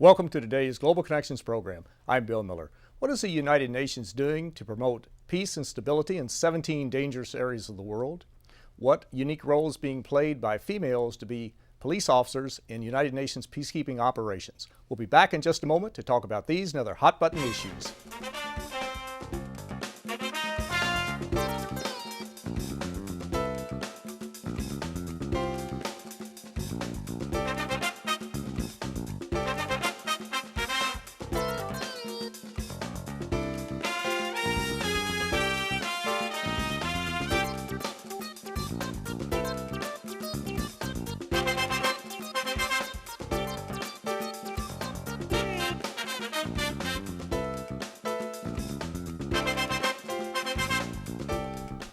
Welcome to today's Global Connections program. I'm Bill Miller. What is the United Nations doing to promote peace and stability in 17 dangerous areas of the world? What unique role is being played by females to be police officers in United Nations peacekeeping operations? We'll be back in just a moment to talk about these and other hot-button issues.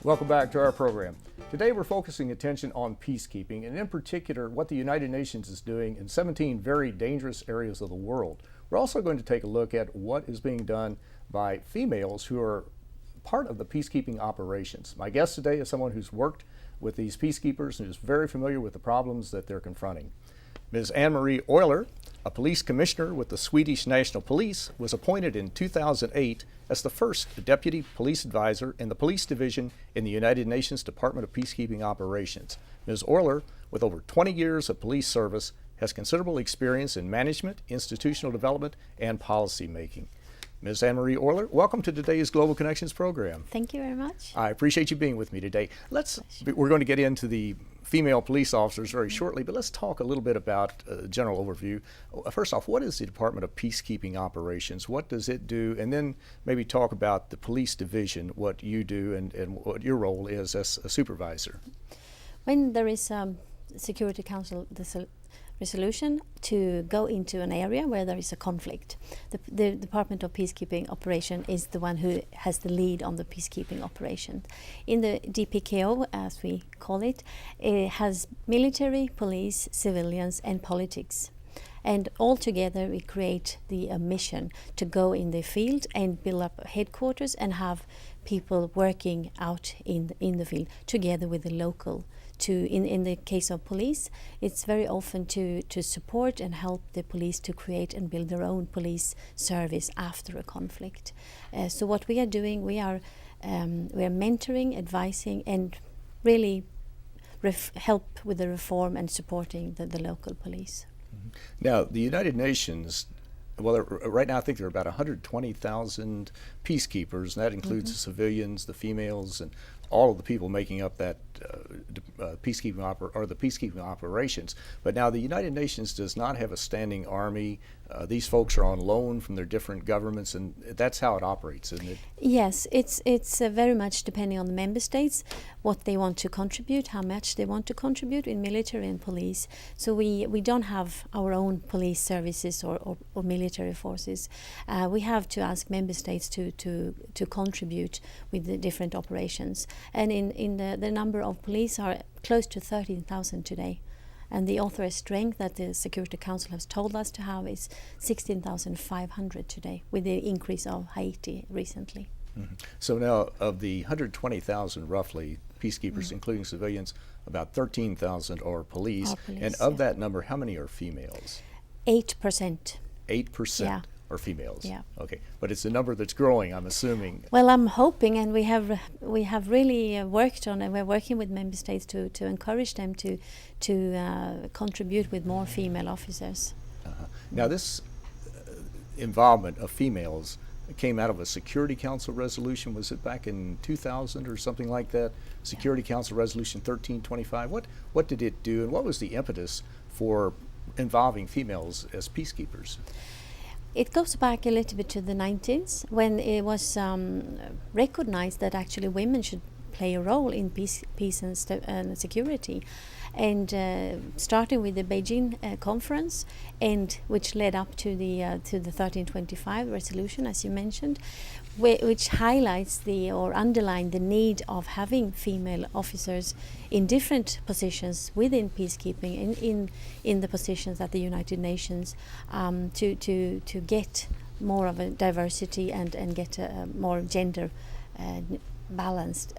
Welcome back to our program. Today we're focusing attention on peacekeeping and in particular what the United Nations is doing in 17 very dangerous areas of the world. We're also going to take a look at what is being done by females who are part of the peacekeeping operations. My guest today is someone who's worked with these peacekeepers and is very familiar with the problems that they're confronting. Ms. Anne-Marie Euler, a police commissioner with the Swedish National Police, was appointed in 2008 as the first deputy police advisor in the police division in the United Nations Department of Peacekeeping Operations. Ms. Orler, with over 20 years of police service, has considerable experience in management, institutional development, and policy making. Ms. Anne-Marie Orler, welcome to today's Global Connections program. Thank you very much. I appreciate you being with me today. We're going to get into the female police officers very shortly, but let's talk a little bit about a general overview. First off, what is the Department of Peacekeeping Operations? What does it do? And then maybe talk about the police division, what you do and what your role is as a supervisor. When there is Security Council resolution to go into an area where there is a conflict, the Department of Peacekeeping Operation is the one who has the lead on the peacekeeping operation. In the DPKO, as we call it, it has military, police, civilians and politics. And all together we create the mission to go in the field and build up headquarters and have people working out in the field together with the local. In the case of police, it's very often to support and help the police to create and build their own police service after a conflict. So what we are doing, we are mentoring, advising, and really help with the reform and supporting the local police. Now, the United Nations, well, right now I think there are about 120,000 peacekeepers, and that includes the civilians, the females, and all of the people making up that peacekeeping operations. But now the United Nations does not have a standing army. These folks are on loan from their different governments, and that's how it operates, isn't it? Yes, it's very much depending on the member states, what they want to contribute, how much they want to contribute in military and police. So we don't have our own police services or military forces. We have to ask member states to contribute with the different operations. And in the number of police are close to 13,000 today. And the authorized strength that the Security Council has told us to have is 16,500 today, with the increase of Haiti recently. So now, of the 120,000 roughly peacekeepers, including civilians, about 13,000 are police. And of that number, how many are females? 8%. 8%? Yeah. Or females? Yeah. Okay, but it's a number that's growing, I'm assuming. Well, I'm hoping, and we have really worked on, and we're working with member states to encourage them to contribute with more female officers. Now, this involvement of females came out of a Security Council resolution. Was it back in 2000 or something like that? Security Council Resolution 1325. What did it do, and what was the impetus for involving females as peacekeepers? It goes back a little bit to the 90s, when it was recognized that actually women should play a role in peace and security. And starting with the Beijing conference, and which led up to the 1325 resolution, as you mentioned, which highlights or underline the need of having female officers in different positions within peacekeeping, in the positions at the United Nations, to get more of a diversity and get a more gender balanced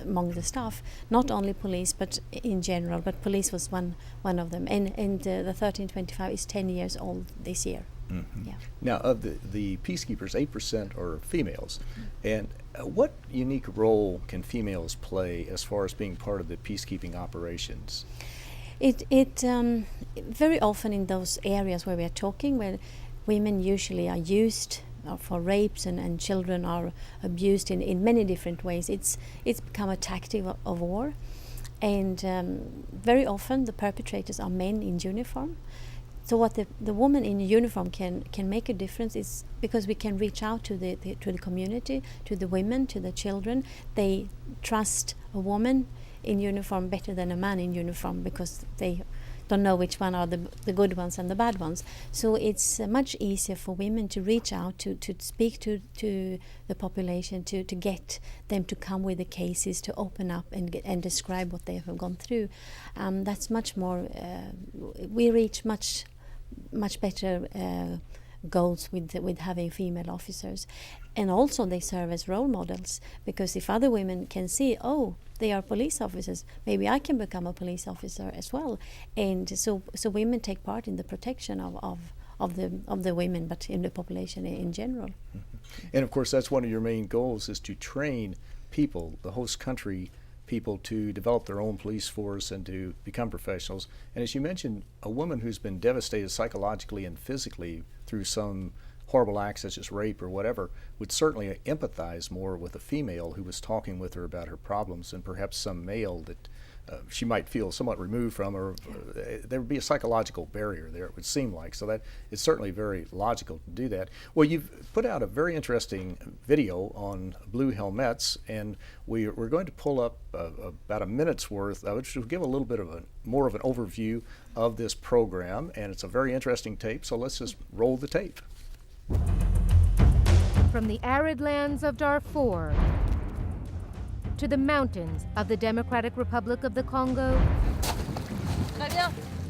among the staff, not only police but in general, but police was one of them, and the 1325 is 10 years old this year. Mm-hmm. Yeah. Now, of the peacekeepers, 8% are females. And what unique role can females play as far as being part of the peacekeeping operations? It very often in those areas where we are talking, where women usually are used for rapes and children are abused in many different ways, it's become a tactic of war. And very often the perpetrators are men in uniform. So what the woman in uniform can make a difference is because we can reach out to the community, to the women, to the children. They trust a woman in uniform better than a man in uniform because they don't know which one are the good ones and the bad ones. So it's much easier for women to reach out, to speak to the population, to get them to come with the cases, to open up and describe what they have gone through. That's much more, we reach much better goals with having female officers. And also they serve as role models, because if other women can see, oh, they are police officers, maybe I can become a police officer as well. And so women take part in the protection of the women, but in the population in general. Mm-hmm. And of course that's one of your main goals, is to train people, the host country people, to develop their own police force and to become professionals. And as you mentioned, a woman who's been devastated psychologically and physically through some horrible acts such as rape or whatever would certainly empathize more with a female who was talking with her about her problems than perhaps some male that she might feel somewhat removed from, or there would be a psychological barrier there, it would seem like. So that it's certainly very logical to do that. Well, you've put out a very interesting video on blue helmets, and we're going to pull up about a minute's worth, which will give a little bit of more of an overview of this program, and it's a very interesting tape, so let's just roll the tape. From the arid lands of Darfur to the mountains of the Democratic Republic of the Congo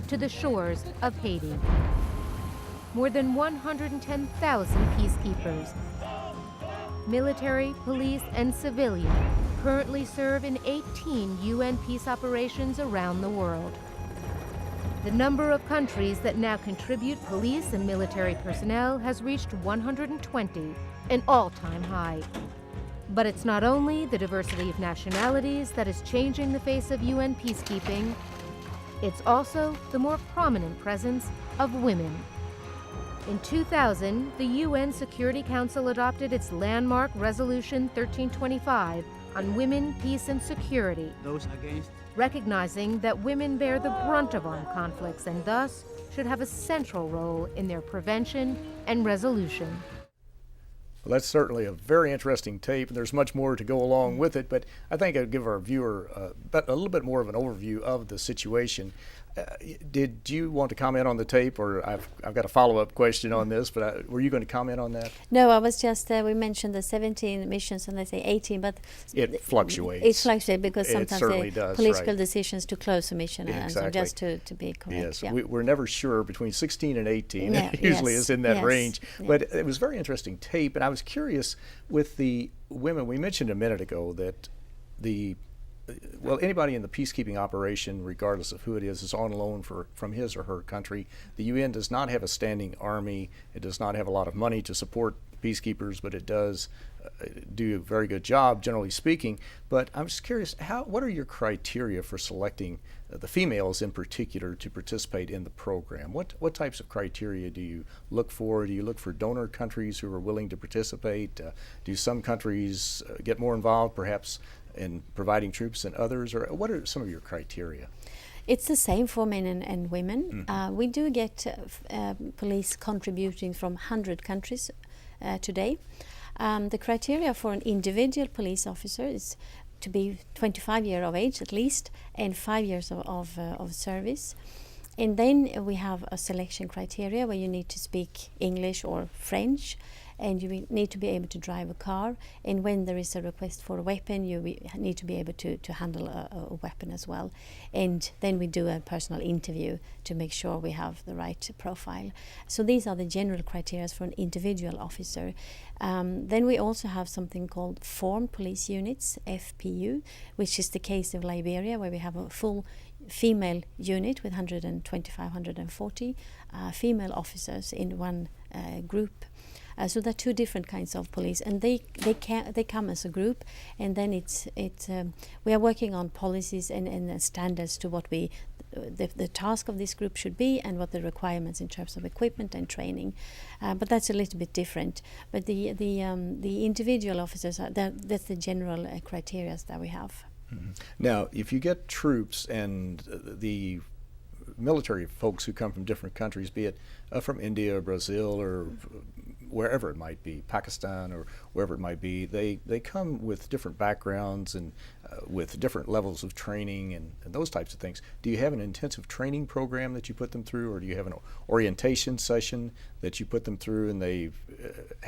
to the shores of Haiti. More than 110,000 peacekeepers, military, police, and civilian, currently serve in 18 UN peace operations around the world. The number of countries that now contribute police and military personnel has reached 120, an all-time high. But it's not only the diversity of nationalities that is changing the face of UN peacekeeping, it's also the more prominent presence of women. In 2000, the UN Security Council adopted its landmark Resolution 1325 on women, peace, and security, recognizing that women bear the brunt of armed conflicts and thus should have a central role in their prevention and resolution. Well, that's certainly a very interesting tape, and there's much more to go along with it, but I think I'd give our viewer a little bit more of an overview of the situation. Did you want to comment on the tape, or I've got a follow-up question on this, but were you going to comment on that? No, I was just, we mentioned the 17 missions and they say 18, but it fluctuates. It fluctuates because sometimes political right. decisions to close a mission, Exactly. and so just to be correct. Yes, yeah. we're never sure between 16 and 18. Yeah, It usually yes, is in that yes, range. yeah. But it was a very interesting tape, and I was curious with the women. We mentioned a minute ago that anybody in the peacekeeping operation, regardless of who it is on loan from his or her country. The UN does not have a standing army. It does not have a lot of money to support peacekeepers, but it does do a very good job, generally speaking. But I'm just curious, what are your criteria for selecting the females in particular to participate in the program? What types of criteria do you look for? Do you look for donor countries who are willing to participate? Do some countries get more involved, perhaps in providing troops than others, or what are some of your criteria? It's the same for men and women. Mm-hmm. We do get police contributing from 100 countries today. The criteria for an individual police officer is to be 25 years of age at least, and 5 years of service. And then we have a selection criteria where you need to speak English or French, and you need to be able to drive a car, and when there is a request for a weapon, you need to be able to handle a weapon as well. And then we do a personal interview to make sure we have the right profile. So these are the general criteria for an individual officer. Then we also have something called formed police units, FPU, which is the case of Liberia, where we have a full female unit with 125, 140 female officers in one group. So there are two different kinds of police, and they come as a group, and then we are working on policies and standards to what the task of this group should be, and what the requirements in terms of equipment and training. But that's a little bit different. But the individual officers that's the general criteria that we have. Mm-hmm. Now, if you get troops and the military folks who come from different countries, be it from India or Brazil or wherever it might be, Pakistan or wherever it might be, they come with different backgrounds and with different levels of training and those types of things. Do you have an intensive training program that you put them through, or do you have an orientation session that you put them through, and they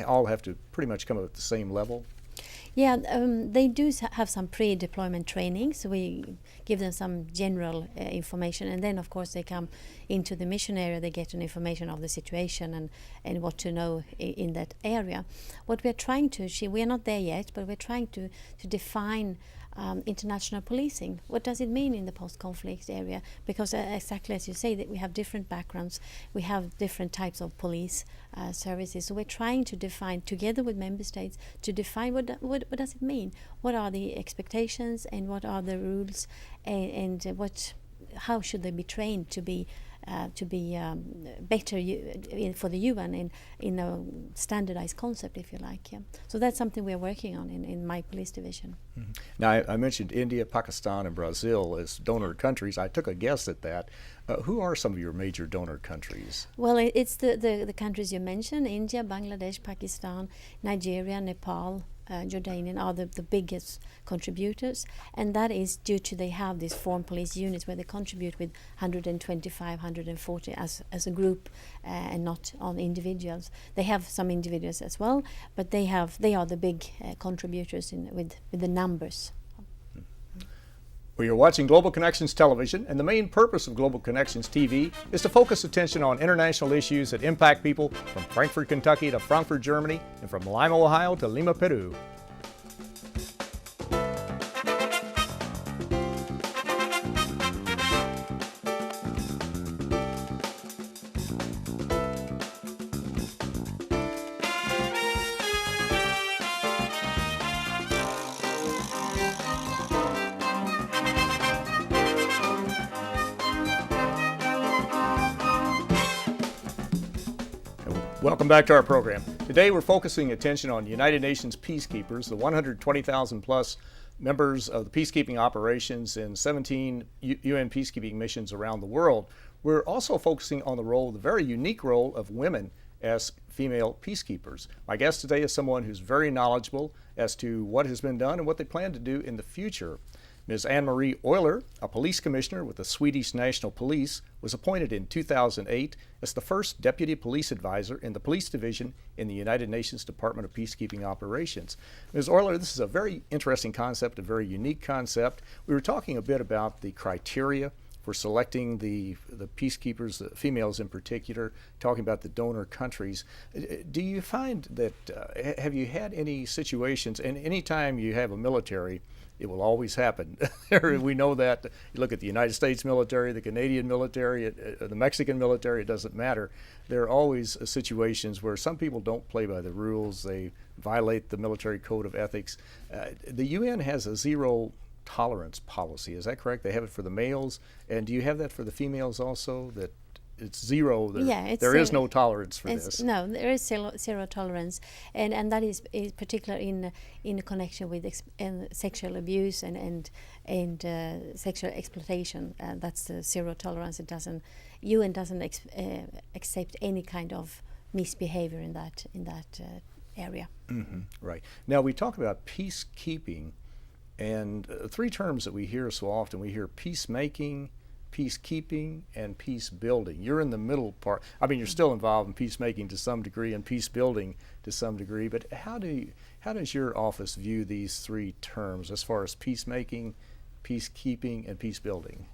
all have to pretty much come up at the same level? Yeah, they do have some pre-deployment training, so we give them some general information, and then of course they come into the mission area, they get an information of the situation and what to know in that area. What we're trying to achieve, we are not there yet, but we're trying to define international policing. What does it mean in the post-conflict area? Because exactly as you say, that we have different backgrounds, we have different types of police services. So we're trying to define, together with member states, to define what does it mean? What are the expectations and what are the rules, and how should they be trained to be better for the UN in a standardized concept, if you like. Yeah. So that's something we're working on in my police division. Mm-hmm. Now, I mentioned India, Pakistan, and Brazil as donor countries. I took a guess at that. Who are some of your major donor countries? Well, it's the countries you mentioned: India, Bangladesh, Pakistan, Nigeria, Nepal, Jordanian are the biggest contributors, and that is due to they have these formed police units where they contribute with 125, 140 as a group, and not on individuals. They have some individuals as well, but they are the big contributors with the numbers. Well, you're watching Global Connections Television, and the main purpose of Global Connections TV is to focus attention on international issues that impact people from Frankfort, Kentucky to Frankfurt, Germany, and from Lima, Ohio to Lima, Peru. Welcome back to our program. Today we're focusing attention on United Nations Peacekeepers, the 120,000 plus members of the peacekeeping operations in 17 UN peacekeeping missions around the world. We're also focusing on the very unique role of women as female peacekeepers. My guest today is someone who's very knowledgeable as to what has been done and what they plan to do in the future. Ms. Anne-Marie Euler, a police commissioner with the Swedish National Police, was appointed in 2008 as the first deputy police advisor in the police division in the United Nations Department of Peacekeeping Operations. Ms. Orler, this is a very interesting concept, a very unique concept. We were talking a bit about the criteria for selecting the peacekeepers, the females in particular, talking about the donor countries. Do you find that, have you had any situations, and anytime you have a military, it will always happen. We know that. You look at the United States military, the Canadian military, the Mexican military, it doesn't matter. There are always situations where some people don't play by the rules. They violate the military code of ethics. The UN has a zero tolerance policy. Is that correct? They have it for the males. And do you have that for the females also? That it's zero. There is no tolerance for this. No, there is zero tolerance, and that is particular in connection with sexual abuse and sexual exploitation. That's the zero tolerance. UN doesn't accept any kind of misbehavior in that area. Mm-hmm. Right. Now we talk about peacekeeping, and three terms that we hear so often. We hear peacemaking, peacekeeping and peace building. You're in the middle part. I mean, you're still involved in peacemaking to some degree and peace building to some degree, but how does your office view these three terms as far as peacemaking, peacekeeping, and peace building?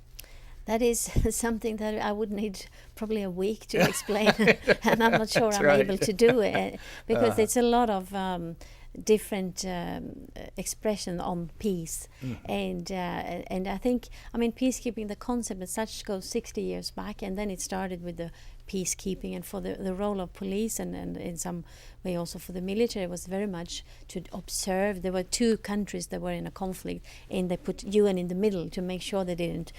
That is something that I would need probably a week to explain, and I'm not sure I'm able to do it because it's a lot of different expression on peace, and I think, I mean, peacekeeping, the concept as such goes 60 years back, and then it started with the peacekeeping, and for the role of police and in some way also for the military was very much to observe. There were two countries that were in a conflict, and they put UN in the middle to make sure they didn't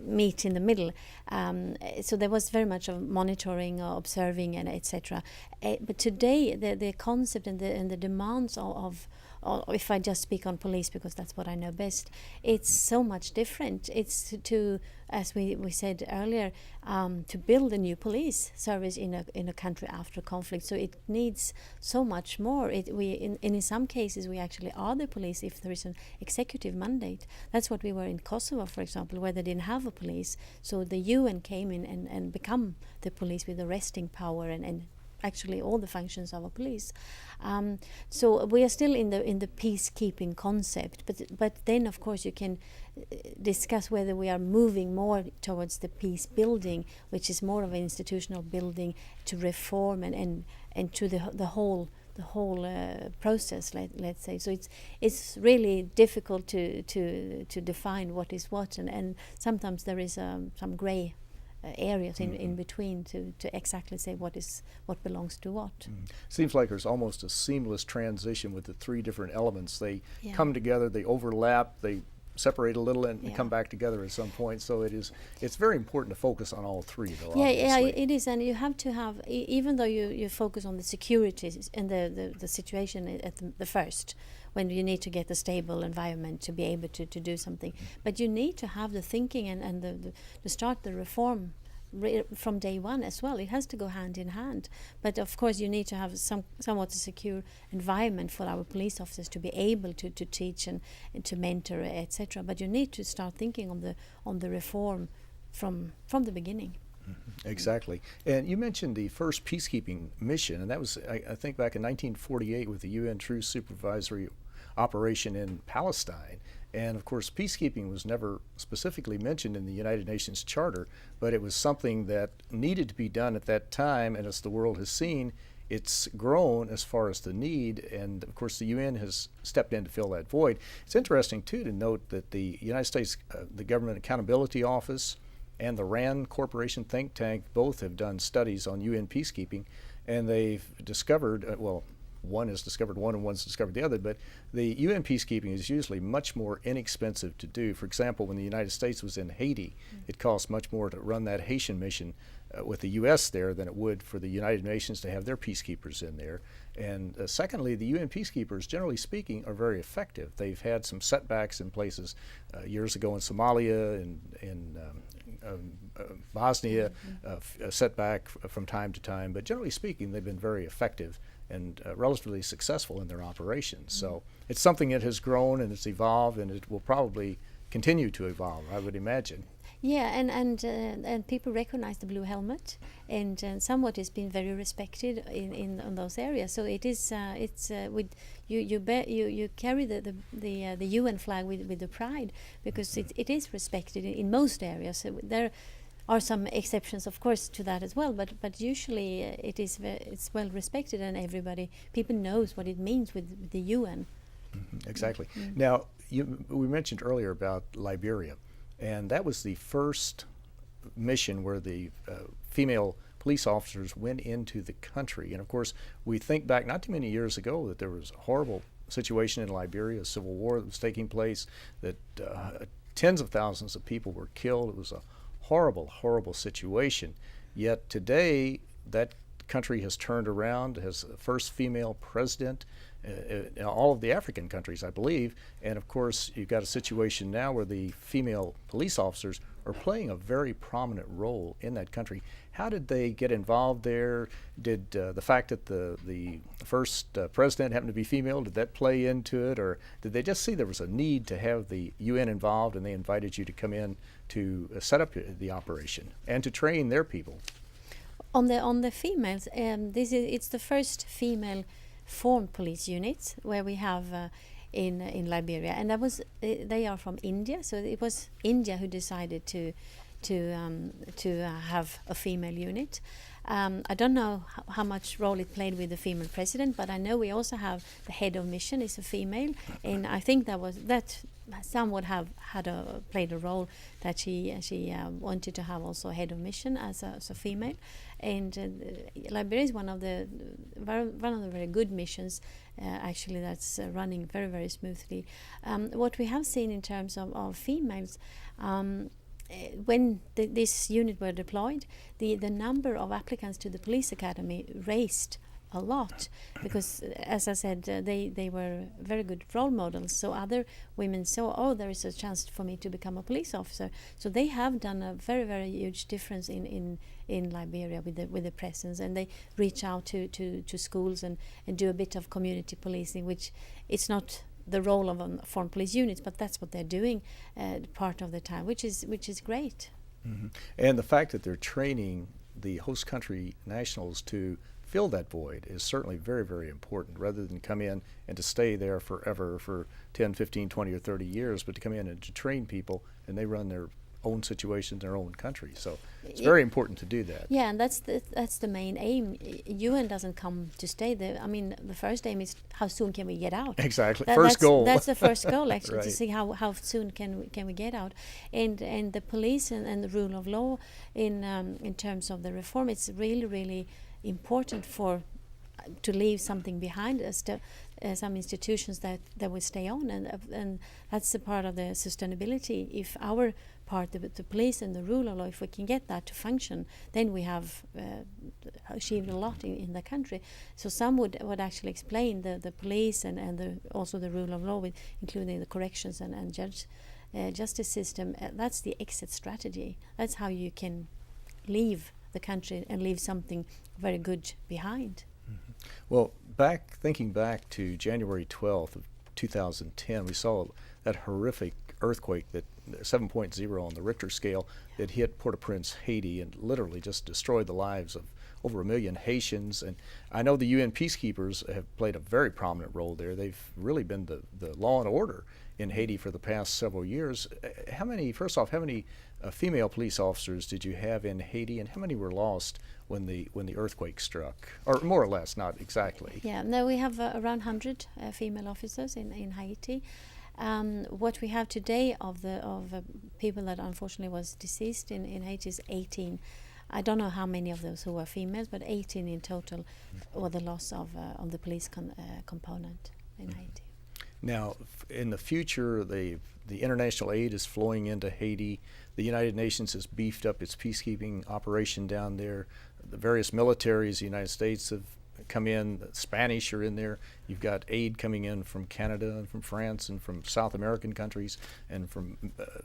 meet in the middle. So there was very much of monitoring, observing, and etc. But today the concept and the demands of if I just speak on police because that's what I know best, it's so much different. It's to, as we said earlier, to build a new police service in a country after conflict. So it needs so much more. In some cases we actually are the police if there is an executive mandate. That's what we were in Kosovo, for example, where they didn't have a police. So the UN came in and become the police with arresting power and actually all the functions of a police. So we are still in the peacekeeping concept, but then of course you can discuss whether we are moving more towards the peace building, which is more of an institutional building to reform and to the whole process, let's say. So it's really difficult to define what is what, and sometimes there is some grey areas in between to exactly say what belongs to what. Seems like there's almost a seamless transition with the three different elements. They come together, they overlap, they separate a little and come back together at some point. So it's very important to focus on all three, though. Yeah, it is, and you have to have, even though you focus on the security and the situation at the first, when you need to get a stable environment to be able to do something. But you need to have the thinking and to start the reform from day one as well. It has to go hand in hand. But of course you need to have somewhat a secure environment for our police officers to be able to teach and to mentor, etc. But you need to start thinking on the reform from the beginning. Exactly. And you mentioned the first peacekeeping mission, and that was, I think, back in 1948 with the UN Truce Supervisory Operation in Palestine. And of course, peacekeeping was never specifically mentioned in the United Nations Charter, but it was something that needed to be done at that time, and as the world has seen, it's grown as far as the need, and of course the UN has stepped in to fill that void. It's interesting too to note that the United States, the Government Accountability Office and the RAND Corporation think tank both have done studies on UN peacekeeping, and they've discovered, one has discovered one and one's discovered the other, but the UN peacekeeping is usually much more inexpensive to do. For example, when the United States was in Haiti, it cost much more to run that Haitian mission with the U.S. there than it would for the United Nations to have their peacekeepers in there. And secondly, the UN peacekeepers, generally speaking, are very effective. They've had some setbacks in places years ago in Somalia, in Bosnia, a setback from time to time, but generally speaking, they've been very effective and relatively successful in their operations. So it's something that has grown and it's evolved, and it will probably continue to evolve, I would imagine. Yeah, and people recognize the blue helmet, and somewhat it's been very respected in those areas. So it is with you carry the UN flag with the pride, because it is respected in most areas. So there are some exceptions, of course, to that as well, but usually it's well respected, and people knows what it means with the UN. Exactly. Now, we mentioned earlier about Liberia, and that was the first mission where the female police officers went into the country. And of course, we think back not too many years ago that there was a horrible situation in Liberia, a civil war that was taking place, that tens of thousands of people were killed. It was a horrible, horrible situation. Yet today, that country has turned around, has the first female president in all of the African countries, I believe. And of course, you've got a situation now where the female police officers are playing a very prominent role in that country. How did they get involved there? Did the fact that the first president happened to be female, did that play into it? Or did they just see there was a need to have the UN involved and they invited you to come in to set up the operation and to train their people? On the females, it's the first female formed police unit where we have in Liberia, and that was they are from India, so it was India who decided to have a female unit. I don't know how much role it played with the female president, but I know we also have the head of mission is a female, and I think that some would have played a role that she wanted to have also a head of mission as a female, and Liberia is one of the very good missions actually that's running very, very smoothly. What we have seen in terms of females. When this unit were deployed, the number of applicants to the police academy raised a lot, because as I said, they were very good role models, so other women saw, oh, there is a chance for me to become a police officer. So they have done a very, very huge difference in Liberia with the presence, and they reach out to schools and do a bit of community policing, which it's not the role of a foreign police unit, but that's what they're doing part of the time, which is great. Mm-hmm. And the fact that they're training the host country nationals to fill that void is certainly very, very important, rather than come in and to stay there forever for 10, 15, 20, or 30 years, but to come in and to train people, and they run their own situation in their own country. So it's very important to do that. Yeah, and that's the main aim. UN doesn't come to stay there. I mean, the first aim is how soon can we get out? Exactly. First goal. That's the first goal, actually, Right. to see how soon can we get out. And the police and the rule of law in terms of the reform, it's really, really important to leave something behind us, some institutions that will stay on, and that's a part of the sustainability. If our part, the police and the rule of law, if we can get that to function, then we have achieved a lot in the country. So some would actually explain the police and also the rule of law, with including the corrections and justice system. That's the exit strategy. That's how you can leave the country and leave something very good behind. Mm-hmm. Well, thinking back to January 12th of 2010, we saw that horrific earthquake, that 7.0 on the Richter scale, that hit Port-au-Prince, Haiti, and literally just destroyed the lives of over 1 million Haitians. And I know the UN Peacekeepers have played a very prominent role there. They've really been the law and order in Haiti for the past several years. First off, how many female police officers did you have in Haiti, and how many were lost when the earthquake struck? Or more or less, not exactly. Yeah, no, we have around 100 female officers in Haiti. What we have today of people that unfortunately was deceased in Haiti is 18. I don't know how many of those who were females, but 18 in total were the loss of the police component in Haiti. Now, in the future, the international aid is flowing into Haiti. The United Nations has beefed up its peacekeeping operation down there. The various militaries, the United States have come in. The Spanish are in there. You've got aid coming in from Canada and from France and from South American countries and from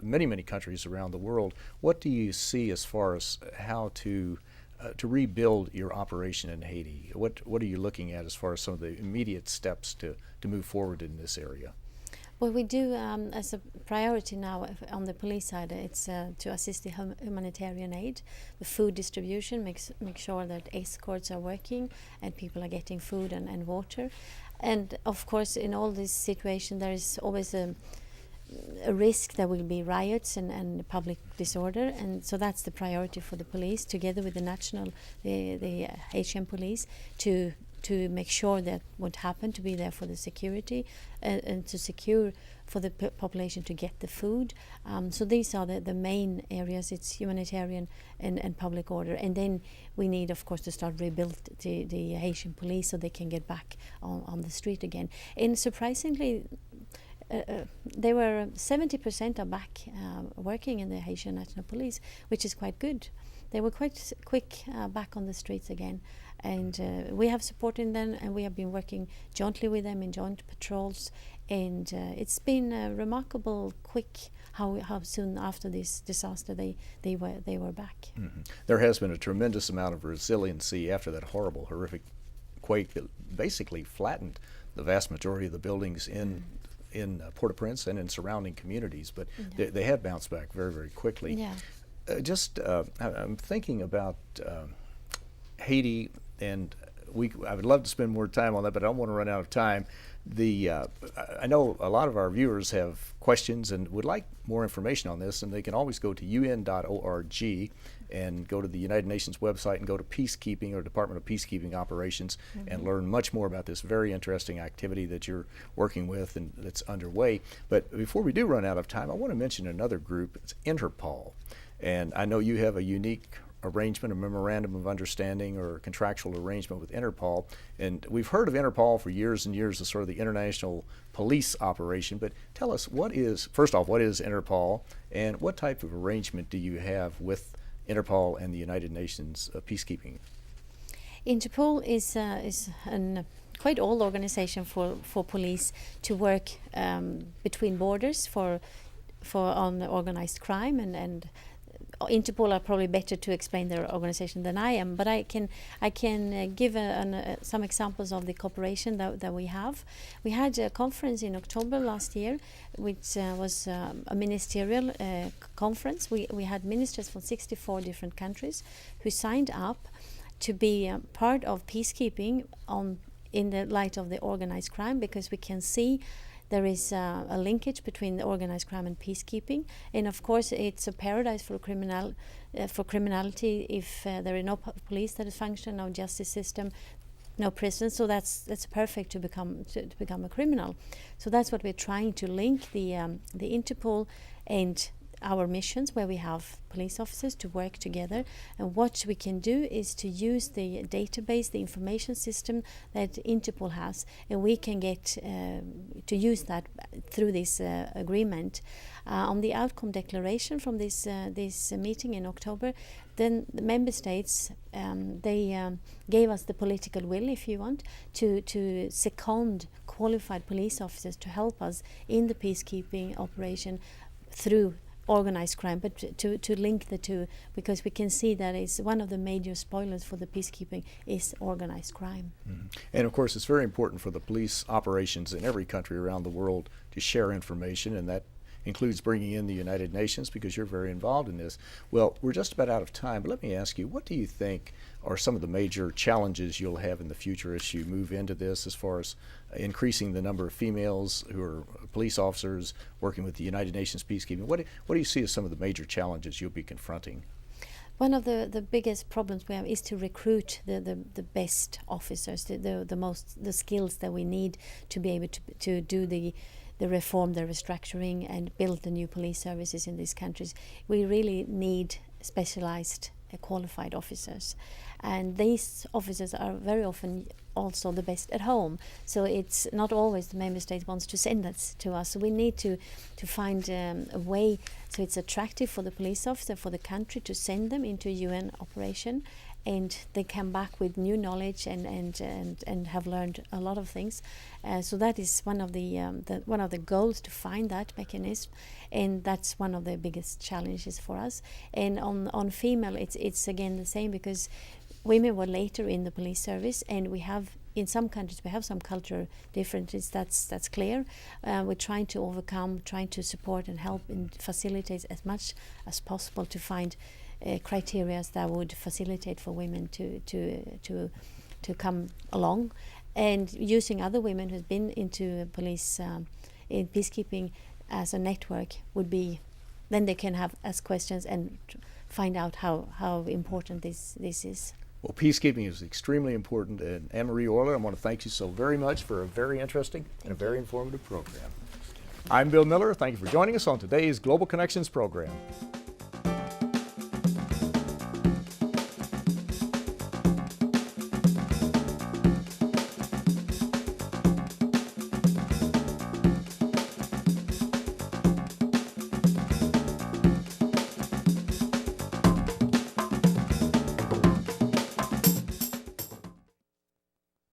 many, many countries around the world. What do you see as far as how to rebuild your operation in Haiti? What are you looking at as far as some of the immediate steps to move forward in this area? What we do as a priority now on the police side, it's to assist the humanitarian aid, the food distribution, make sure that escorts are working and people are getting food and water. And of course, in all this situation, there is always a risk there will be riots and public disorder, and so that's the priority for the police, together with the Haitian police, to make sure that won't happen, to be there for the security and to secure for the population to get the food. So these are the main areas. It's humanitarian and public order. And then we need, of course, to start rebuild the Haitian police so they can get back on the street again. And surprisingly, they were 70% are back working in the Haitian National Police, which is quite good. they were quite quick back on the streets again. And we have supported them, and we have been working jointly with them in joint patrols. And it's been remarkable quick how soon after this disaster they were back. Mm-hmm. There has been a tremendous amount of resiliency after that horrible, horrific quake that basically flattened the vast majority of the buildings in Port-au-Prince and in surrounding communities, but they have bounced back very, very quickly. Yeah. I'm thinking about Haiti, and I would love to spend more time on that, but I don't want to run out of time. I know a lot of our viewers have questions and would like more information on this, and they can always go to un.org and go to the United Nations website and go to Peacekeeping or Department of Peacekeeping Operations and learn much more about this very interesting activity that you're working with and that's underway. But before we do run out of time, I want to mention another group. It's Interpol. And I know you have a unique arrangement, a memorandum of understanding or contractual arrangement with Interpol. And we've heard of Interpol for years and years as sort of the international police operation. But tell us, first off, what is Interpol, and what type of arrangement do you have with Interpol and the United Nations peacekeeping? Interpol is an quite old organization for police to work between borders on organized crime, and Interpol are probably better to explain their organization than I am, but I can give some examples of the cooperation that we have. We had a conference in October last year, which was a ministerial conference. We had ministers from 64 different countries who signed up to be part of peacekeeping in the light of the organized crime, because we can see there is a linkage between the organized crime and peacekeeping, and of course it's a paradise for criminality if there are no police that function, no justice system, no prison. So that's perfect to become a criminal. So that's what we're trying to link the Interpol and our missions, where we have police officers to work together. And what we can do is to use the database, the information system that Interpol has, and we can get to use that through this agreement. On the outcome declaration from this meeting in October, then the member states they gave us the political will, if you want, to second qualified police officers to help us in the peacekeeping operation through organized crime, but to link the two, because we can see that is one of the major spoilers for the peacekeeping is organized crime. Mm-hmm. And of course it's very important for the police operations in every country around the world to share information, and that includes bringing in the United Nations, because you're very involved in this. Well, we're just about out of time, but let me ask you, what do you think are some of the major challenges you'll have in the future as you move into this, as far as increasing the number of females who are police officers working with the United Nations peacekeeping? What do you see as some of the major challenges you'll be confronting? One of the biggest problems we have is to recruit the best officers, the skills that we need to be able to do the reform, the restructuring, and build the new police services in these countries. We really need specialized, qualified officers, and these officers are very often also the best at home. So it's not always the member state wants to send us to us. So we need to find a way so it's attractive for the police officer, for the country, to send them into UN operation, and they come back with new knowledge and have learned a lot of things. So that is one of the goals, to find that mechanism, and that's one of the biggest challenges for us. And on female, it's again the same, because women were later in the police service, and we have in some countries we have some cultural differences. That's clear. We're trying to overcome, trying to support and help and facilitate as much as possible to find criteria that would facilitate for women to come along, and using other women who've been into police in peacekeeping as a network would be, then they can ask questions and find out how important this is. Well, peacekeeping is extremely important, and Anne-Marie Orler, I want to thank you so very much for a very interesting and a very informative program. I'm Bill Miller. Thank you for joining us on today's Global Connections program.